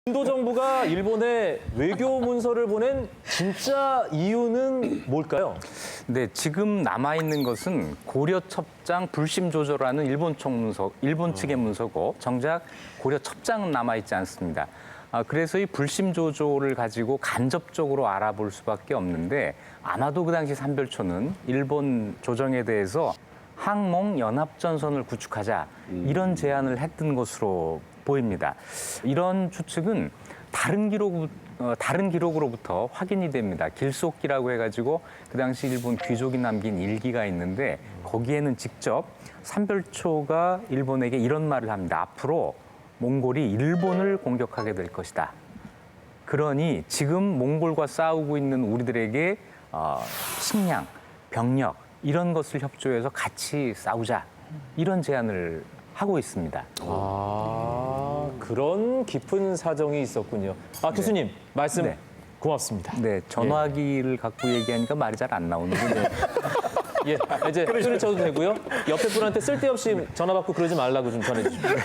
인도 정부가 일본에 외교 문서를 보낸 진짜 이유는 뭘까요? 네, 지금 남아있는 것은 고려 첩장 불심 조조라는 일본 측의 문서고 정작 고려 첩장은 남아있지 않습니다. 그래서 이 불심 조조를 가지고 간접적으로 알아볼 수밖에 없는데 아마도 그 당시 삼별초는 일본 조정에 대해서 항몽 연합전선을 구축하자 이런 제안을 했던 것으로 보입니다. 이런 추측은 다른 기록으로부터 확인이 됩니다. 길속기라고 해가지고 그 당시 일본 귀족이 남긴 일기가 있는데 거기에는 직접 삼별초가 일본에게 이런 말을 합니다. 앞으로 몽골이 일본을 공격하게 될 것이다. 그러니 지금 몽골과 싸우고 있는 우리들에게 식량, 병력 이런 것을 협조해서 같이 싸우자. 이런 제안을 하고 있습니다. 그런 깊은 사정이 있었군요. 교수님, 말씀 네. 고맙습니다. 네, 전화기를 갖고 얘기하니까 말이 잘 안 나오는군요. 예, 이제 소리 쳐도 되고요. 옆에 분한테 쓸데없이 전화 받고 그러지 말라고 좀 전해주십시오.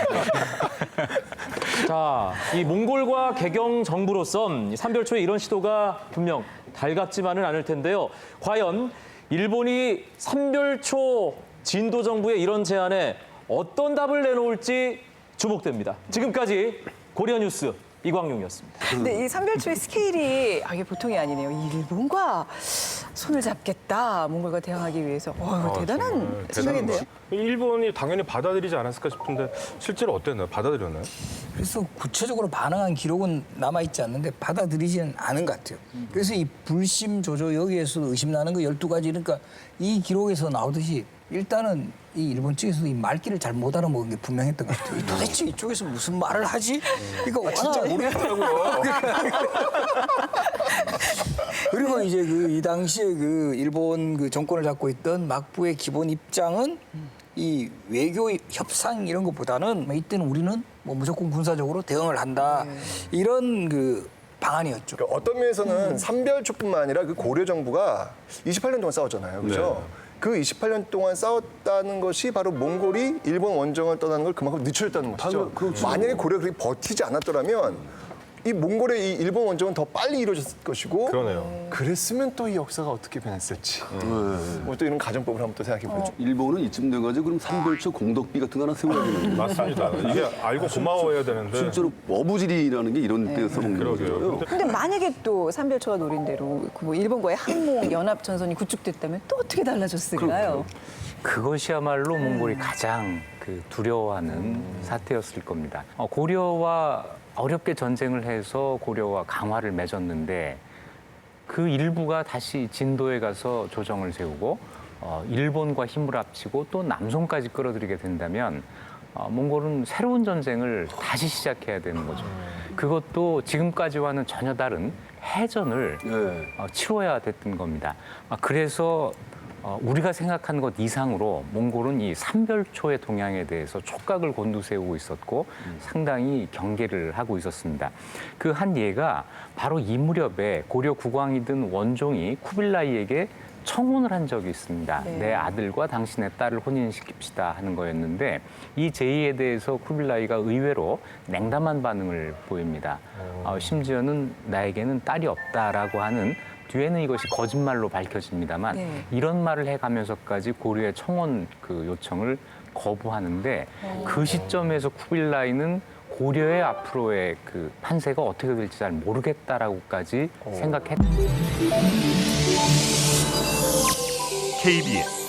자, 이 몽골과 개경 정부로선 삼별초의 이런 시도가 분명 달갑지만은 않을 텐데요. 과연 일본이 삼별초 진도 정부의 이런 제안에 어떤 답을 내놓을지 주목됩니다. 지금까지 고려 뉴스 이광용이었습니다. 근데 이 삼별초의 스케일이 이게 보통이 아니네요. 이 일본과 손을 잡겠다, 몽골과 대항하기 위해서. 대단한 생각인데요. 일본이 당연히 받아들이지 않았을까 싶은데 실제로 어땠나요? 받아들였나요? 그래서 구체적으로 반응한 기록은 남아있지 않는데 받아들이지는 않은 것 같아요. 그래서 이 불심 조조 여기에서도 의심나는 거 12가지 그러니까 이 기록에서 나오듯이 일단은 이 일본 측에서도 이 말귀를 잘 못 알아먹은 게 분명했던 것 같아요. 도대체 이쪽에서 무슨 말을 하지? 이거 진짜 모르겠더라고요. 그리고 이제 이 당시에 일본 정권을 잡고 있던 막부의 기본 입장은 이 외교 협상 이런 것보다는 이때는 우리는 무조건 군사적으로 대응을 한다 이런 방안이었죠. 그러니까 어떤 면에서는 삼별초뿐만 아니라 그 고려 정부가 28년 동안 싸웠잖아요. 그렇죠? 그 28년 동안 싸웠다는 것이 바로 몽골이 일본 원정을 떠나는 걸 그만큼 늦춰졌다는 것이죠. 만약에 고려가 그렇게 버티지 않았더라면 이 몽골의 이 일본 원정은 더 빨리 이루어졌을 것이고 그러네요. 그랬으면 또 이 역사가 어떻게 변했을지 또 이런 가정법을 한번 또 생각해 보죠. 일본은 이쯤 돼가지고 그럼 삼별초 공덕비 같은 거 하나 세워야 되는 맞습니다. 이게 알고 고마워해야 되는데. 실제로 어부지리라는 게 이런 데서 먹는 그러게요. 거예요. 근데 만약에 또 삼별초가 노린 대로 일본과의 항몽 연합 전선이 구축됐다면 또 어떻게 달라졌을까요? 그것이야말로 몽골이 가장 두려워하는 사태였을 겁니다. 고려와 어렵게 전쟁을 해서 고려와 강화를 맺었는데 그 일부가 다시 진도에 가서 조정을 세우고 일본과 힘을 합치고 또 남송까지 끌어들이게 된다면 몽골은 새로운 전쟁을 다시 시작해야 되는 거죠. 그것도 지금까지와는 전혀 다른 해전을 치러야 됐던 겁니다. 그래서 우리가 생각한 것 이상으로 몽골은 이 삼별초의 동향에 대해서 촉각을 곤두세우고 있었고 상당히 경계를 하고 있었습니다. 그 한 예가 바로 이 무렵에 고려 국왕이던 원종이 쿠빌라이에게 청혼을 한 적이 있습니다. 내 아들과 당신의 딸을 혼인시킵시다 하는 거였는데 이 제의에 대해서 쿠빌라이가 의외로 냉담한 반응을 보입니다. 심지어는 나에게는 딸이 없다라고 하는 뒤에는 이것이 거짓말로 밝혀집니다만 이런 말을 해가면서까지 고려의 청혼 요청을 거부하는데 그 시점에서 쿠빌라이는 고려의 앞으로의 판세가 어떻게 될지 잘 모르겠다라고까지 생각했다. KBS